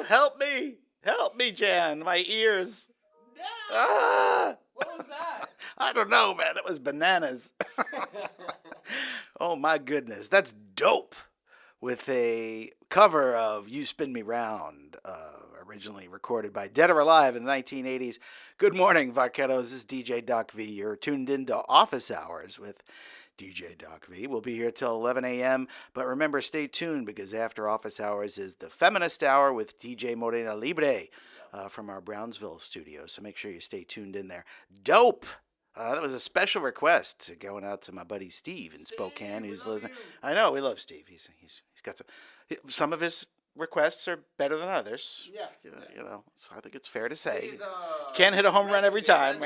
Help me! Help me, Jan! My ears! Ah! What was that? I don't know, man. It was bananas. Oh, my goodness. That's dope. With a cover of You Spin Me Round, originally recorded by Dead or Alive in the 1980s. Good morning, Vaqueros. This is DJ Doc V. You're tuned into Office Hours with DJ Doc V. We'll be here till 11 a.m., but remember, stay tuned because after Office Hours is the Feminist Hour with DJ Morena Libre from our Brownsville studio, so make sure you stay tuned in there. Dope! That was a special request going out to my buddy Steve in Spokane, who's listening. I know, we love Steve. He's got some of his requests are better than others. Yeah. You know, so I think it's fair to say. You can't hit a home run every time.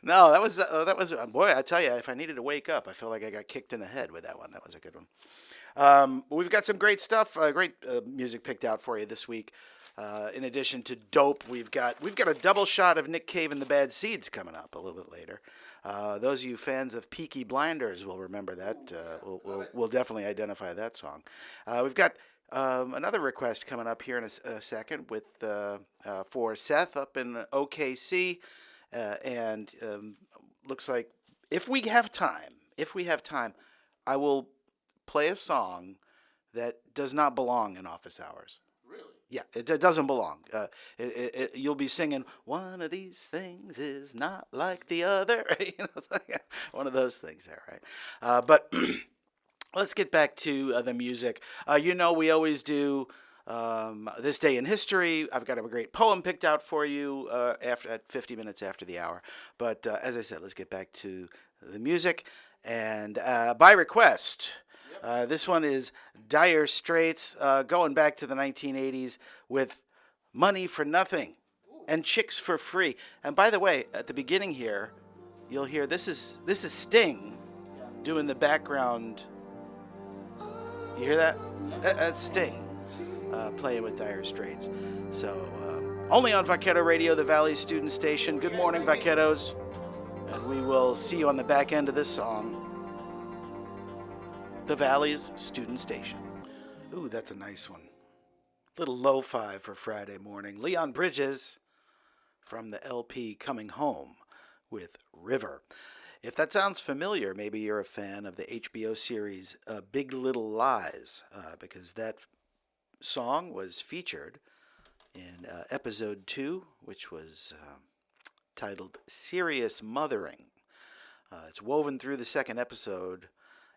No, that was boy, I tell you, if I needed to wake up, I feel like I got kicked in the head with that one. That was a good one. We've got some great stuff, great music picked out for you this week. In addition to dope, we've got a double shot of Nick Cave and the Bad Seeds coming up a little bit later. Those of you fans of Peaky Blinders will remember that. We'll definitely identify that song. We've got another request coming up here in a second with for Seth up in OKC, and looks like if we have time, I will play a song that does not belong in Office Hours. Yeah, it doesn't belong. You'll be singing, one of these things is not like the other. One of those things there, right? But let's get back to the music. We always do This Day in History. I've got a great poem picked out for you at 50 minutes after the hour. But as I said, let's get back to the music. And by request... this one is Dire Straits, going back to the 1980s with Money for Nothing and Chicks for Free. And by the way, at the beginning here, you'll hear this is Sting doing the background. You hear that? That's Sting playing with Dire Straits. So only on Vaquero Radio, the Valley student station. Good morning, Vaqueros. And we will see you on the back end of this song. The Valley's student station. Ooh, that's a nice one. Little lo-fi for Friday morning. Leon Bridges from the LP Coming Home with River. If that sounds familiar, maybe you're a fan of the HBO series Big Little Lies, because that song was featured in episode 2, which was titled Serious Mothering. It's woven through the second episode,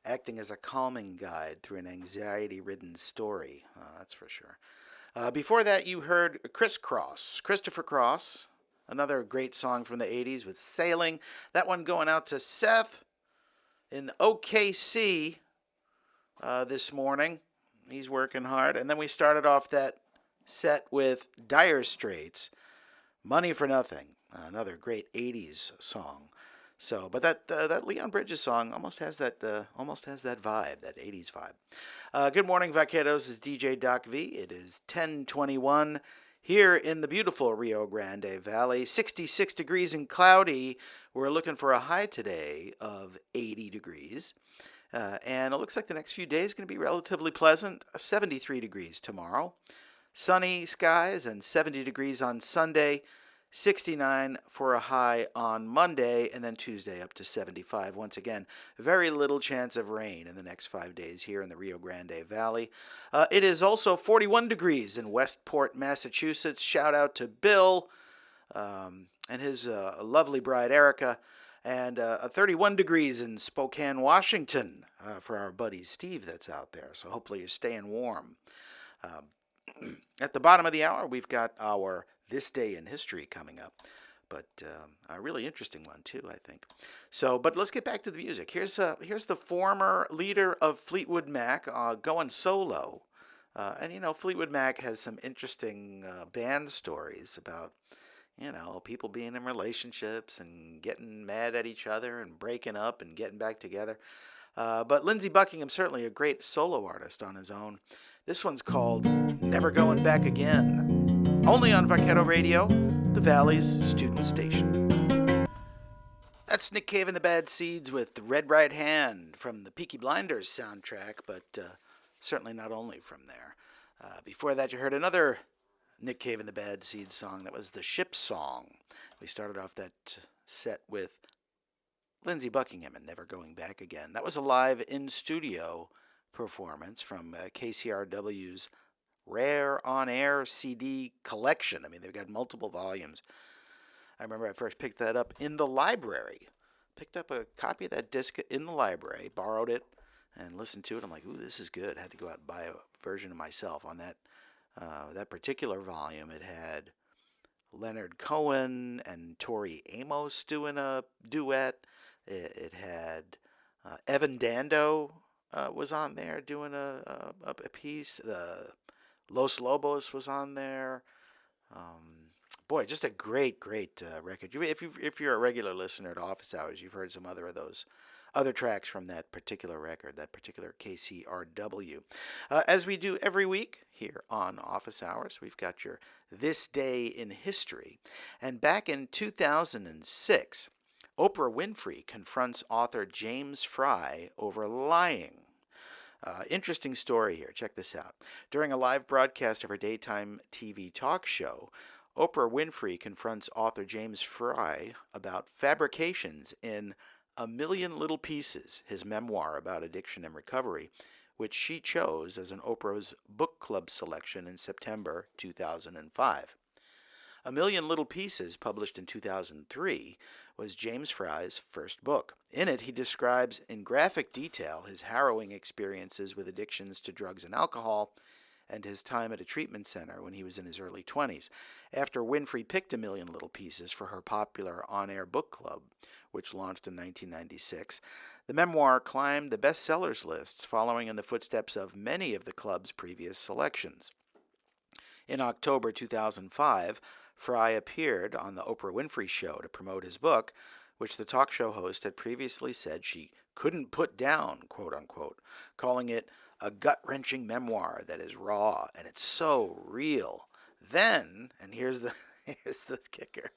acting as a calming guide through an anxiety-ridden story, that's for sure. Before that, you heard Christopher Cross, another great song from the 80s with Sailing. That one going out to Seth in OKC this morning. He's working hard. And then we started off that set with Dire Straits, Money for Nothing, another great 80s song. So, but that Leon Bridges song almost has that vibe, that 80s vibe. Good morning, Vaqueros. It's DJ Doc V. It is 10:21 here in the beautiful Rio Grande Valley. 66 degrees and cloudy. We're looking for a high today of 80 degrees. And it looks like the next few days are going to be relatively pleasant. 73 degrees tomorrow. Sunny skies and 70 degrees on Sunday. 69 for a high on Monday, and then Tuesday up to 75. Once again, very little chance of rain in the next 5 days here in the Rio Grande Valley. It is also 41 degrees in Westport, Massachusetts. Shout out to Bill and his lovely bride, Erica. And 31 degrees in Spokane, Washington for our buddy Steve that's out there. So hopefully you're staying warm. At the bottom of the hour, we've got our This Day in History coming up, but a really interesting one too, I think. So, but let's get back to the music. Here's the former leader of Fleetwood Mac going solo, and Fleetwood Mac has some interesting band stories about people being in relationships and getting mad at each other and breaking up and getting back together. But Lindsey Buckingham's certainly a great solo artist on his own. This one's called Never Going Back Again. Only on Vaquero Radio, the Valley's student station. That's Nick Cave and the Bad Seeds with Red Right Hand from the Peaky Blinders soundtrack, but certainly not only from there. Before that, you heard another Nick Cave and the Bad Seeds song. That was the Ship Song. We started off that set with Lindsey Buckingham and Never Going Back Again. That was a live in-studio performance from KCRW's Rare On Air CD collection. I mean, they've got multiple volumes. I remember I first picked that up in the library. Picked up a copy of that disc in the library, borrowed it, and listened to it. I'm like, ooh, this is good. Had to go out and buy a version of myself. On that particular volume, it had Leonard Cohen and Tori Amos doing a duet. It had Evan Dando was on there doing a piece. Los Lobos was on there. Boy, just a great record. If you're a regular listener to Office Hours, you've heard some other of those other tracks from that particular record, that particular KCRW. As we do every week here on Office Hours, we've got your This Day in History. And back in 2006, Oprah Winfrey confronts author James Fry over lying. Interesting story here. Check this out. During a live broadcast of her daytime TV talk show, Oprah Winfrey confronts author James Fry about fabrications in A Million Little Pieces, his memoir about addiction and recovery, which she chose as an Oprah's book club selection in September 2005. A Million Little Pieces, published in 2003, was James Fry's first book. In it, he describes in graphic detail his harrowing experiences with addictions to drugs and alcohol and his time at a treatment center when he was in his early 20s. After Winfrey picked A Million Little Pieces for her popular on-air book club, which launched in 1996, the memoir climbed the bestsellers lists, following in the footsteps of many of the club's previous selections. In October 2005, Fry appeared on the Oprah Winfrey Show to promote his book, which the talk show host had previously said she couldn't put down, quote unquote, calling it a gut-wrenching memoir that is raw and it's so real. Then, and here's the kicker,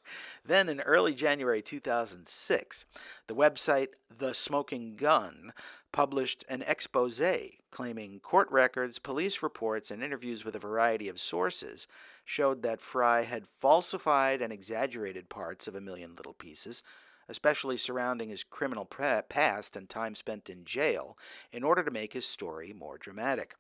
then in early January 2006, the website The Smoking Gun published an expose claiming court records, police reports, and interviews with a variety of sources showed that Fry had falsified and exaggerated parts of A Million Little Pieces, especially surrounding his criminal past and time spent in jail, in order to make his story more dramatic.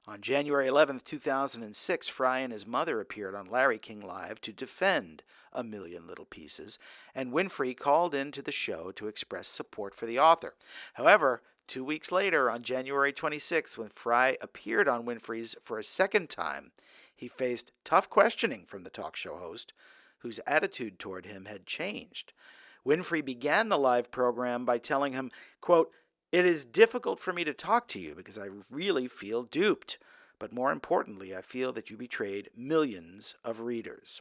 On January 11, 2006, Fry and his mother appeared on Larry King Live to defend A Million Little Pieces, and Winfrey called in to the show to express support for the author. However, 2 weeks later, on January 26, when Fry appeared on Winfrey's for a second time, he faced tough questioning from the talk show host, whose attitude toward him had changed. Winfrey began the live program by telling him, quote, "It is difficult for me to talk to you because I really feel duped. But more importantly, I feel that you betrayed millions of readers."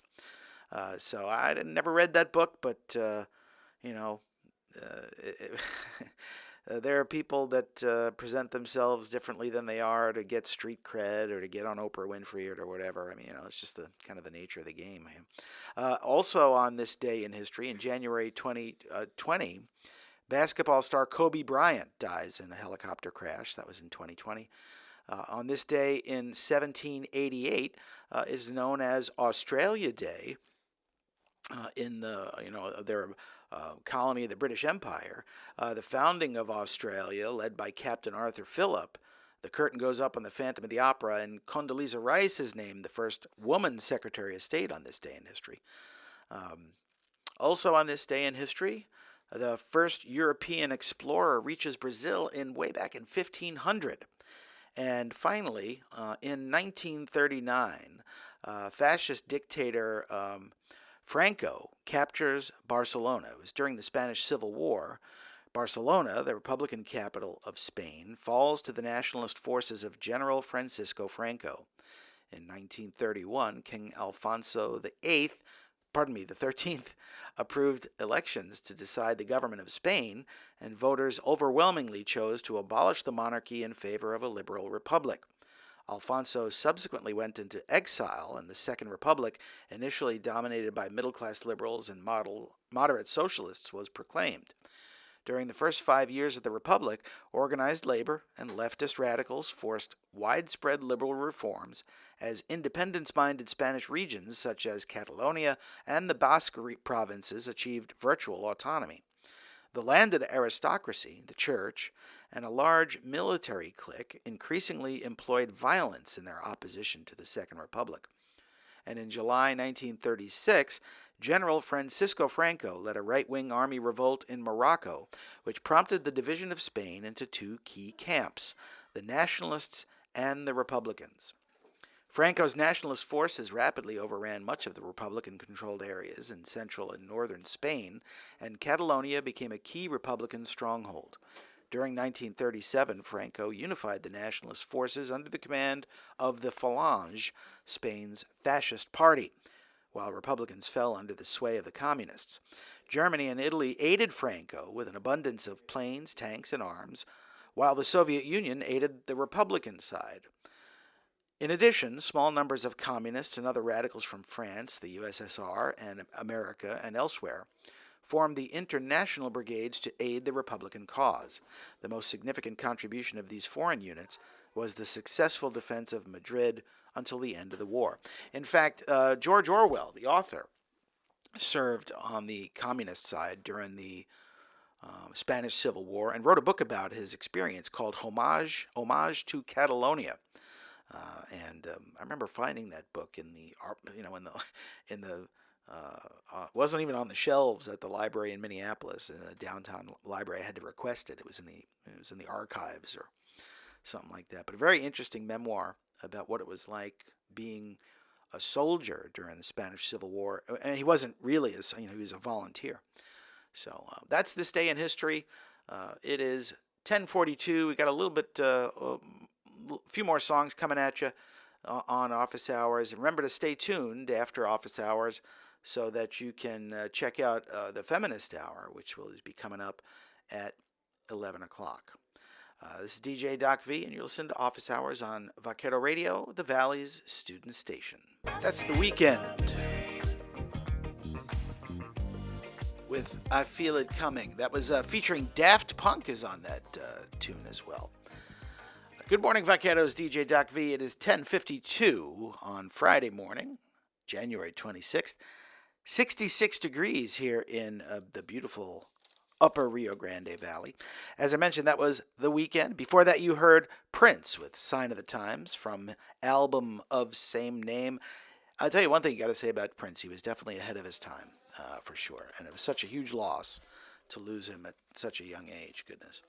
So I never read that book, but, there are people that present themselves differently than they are to get street cred or to get on Oprah Winfrey or whatever. I mean, it's just the kind of the nature of the game. Also on this day in history, in January 2020, basketball star Kobe Bryant dies in a helicopter crash. That was in 2020. On this day in 1788 is known as Australia Day in their colony of the British Empire. The founding of Australia, led by Captain Arthur Phillip. The curtain goes up on the Phantom of the Opera, and Condoleezza Rice is named the first woman Secretary of State on this day in history. Also on this day in history, the first European explorer reaches Brazil way back in 1500. And finally, in 1939, fascist dictator Franco captures Barcelona. It was during the Spanish Civil War. Barcelona, the Republican capital of Spain, falls to the nationalist forces of General Francisco Franco. In 1931, King Alfonso the 13th, approved elections to decide the government of Spain, and voters overwhelmingly chose to abolish the monarchy in favor of a liberal republic. Alfonso subsequently went into exile, and the Second Republic, initially dominated by middle-class liberals and moderate socialists, was proclaimed. During the first 5 years of the Republic, organized labor and leftist radicals forced widespread liberal reforms as independence-minded Spanish regions such as Catalonia and the Basque provinces achieved virtual autonomy. The landed aristocracy, the church, and a large military clique increasingly employed violence in their opposition to the Second Republic. And in July 1936, General Francisco Franco led a right-wing army revolt in Morocco, which prompted the division of Spain into two key camps, the nationalists and the Republicans. Franco's nationalist forces rapidly overran much of the Republican-controlled areas in central and northern Spain, and Catalonia became a key Republican stronghold. During 1937, Franco unified the nationalist forces under the command of the Falange, Spain's fascist party, while Republicans fell under the sway of the communists. Germany and Italy aided Franco with an abundance of planes, tanks, and arms, while the Soviet Union aided the Republican side. In addition, small numbers of communists and other radicals from France, the USSR, and America, and elsewhere formed the international brigades to aid the Republican cause. The most significant contribution of these foreign units was the successful defense of Madrid until the end of the war. In fact, George Orwell, the author, served on the communist side during the Spanish Civil War and wrote a book about his experience called Homage to Catalonia. I remember finding that book in the wasn't even on the shelves at the library in Minneapolis, in the downtown library. I had to request it. It was in the archives or something like that. But a very interesting memoir about what it was like being a soldier during the Spanish Civil War. And he wasn't really he was a volunteer. So that's this day in history. It is 10:42. We got a little bit, a few more songs coming at you on Office Hours. And remember to stay tuned after Office Hours so that you can check out the Feminist Hour, which will be coming up at 11 o'clock. This is DJ Doc V, and you're listening to Office Hours on Vaquero Radio, the Valley's student station. That's The Weekend with I Feel It Coming. That was featuring Daft Punk is on that tune as well. Good morning, Vaqueros. DJ Doc V. It is 10:52 on Friday morning, January 26th. 66 degrees here in the beautiful Upper Rio Grande Valley. As I mentioned, that was The Weekend. Before that, you heard Prince with Sign of the Times from album of same name. I'll tell you one thing you got to say about Prince. He was definitely ahead of his time, for sure. And it was such a huge loss to lose him at such a young age. Goodness.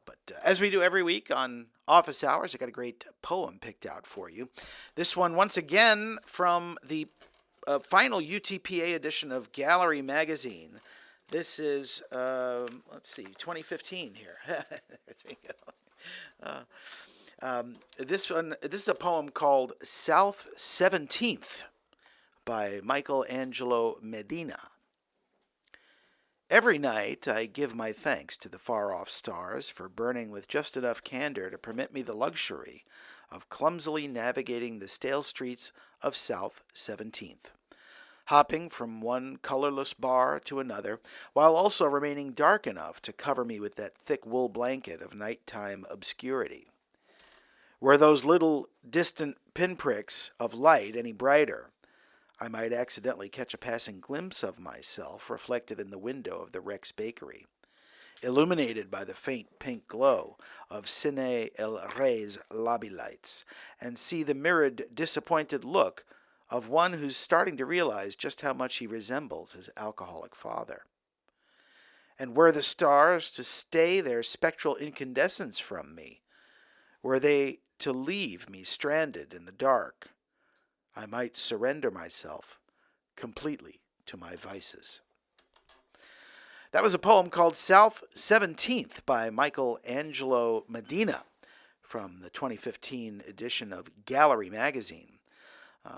But as we do every week on Office Hours, I got a great poem picked out for you. This one, once again, from the final UTPA edition of Gallery Magazine. This is, 2015 here. There we go. This is a poem called South 17th by Michelangelo Medina. Every night I give my thanks to the far-off stars for burning with just enough candor to permit me the luxury of clumsily navigating the stale streets of South 17th, hopping from one colorless bar to another, while also remaining dark enough to cover me with that thick wool blanket of nighttime obscurity. Were those little distant pinpricks of light any brighter, I might accidentally catch a passing glimpse of myself reflected in the window of the Rex Bakery, illuminated by the faint pink glow of Cine El Rey's lobby lights, and see the mirrored, disappointed look of one who's starting to realize just how much he resembles his alcoholic father. And were the stars to stay their spectral incandescence from me, were they to leave me stranded in the dark, I might surrender myself completely to my vices. That was a poem called South 17th by Michelangelo Medina from the 2015 edition of Gallery Magazine,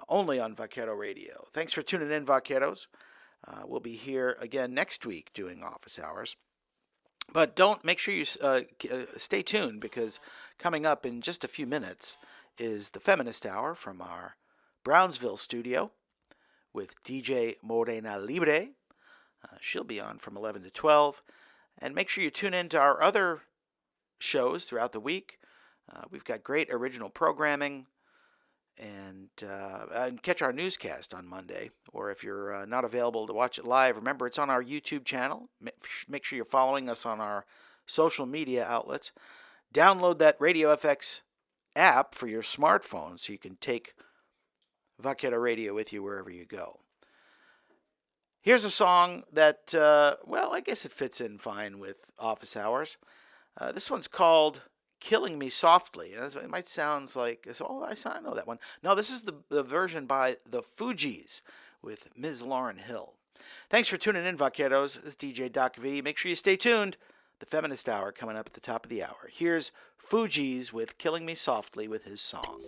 only on Vaquero Radio. Thanks for tuning in, Vaqueros. We'll be here again next week doing Office Hours. But make sure you stay tuned, because coming up in just a few minutes is the Feminist Hour from our Brownsville studio with DJ Morena Libre. She'll be on from 11 to 12. And make sure you tune in to our other shows throughout the week. We've got great original programming. And catch our newscast on Monday. Or if you're not available to watch it live, remember it's on our YouTube channel. Make sure you're following us on our social media outlets. Download that RadioFX app for your smartphone so you can take Vaquero Radio with you wherever you go. Here's a song that, I guess it fits in fine with office hours. This one's called Killing Me Softly. It might sound like, I know that one. No, this is the version by the Fugees with Ms. Lauryn Hill. Thanks for tuning in, Vaqueros. This is DJ Doc V. Make sure you stay tuned. The Feminist Hour coming up at the top of the hour. Here's Fugees with Killing Me Softly with his song.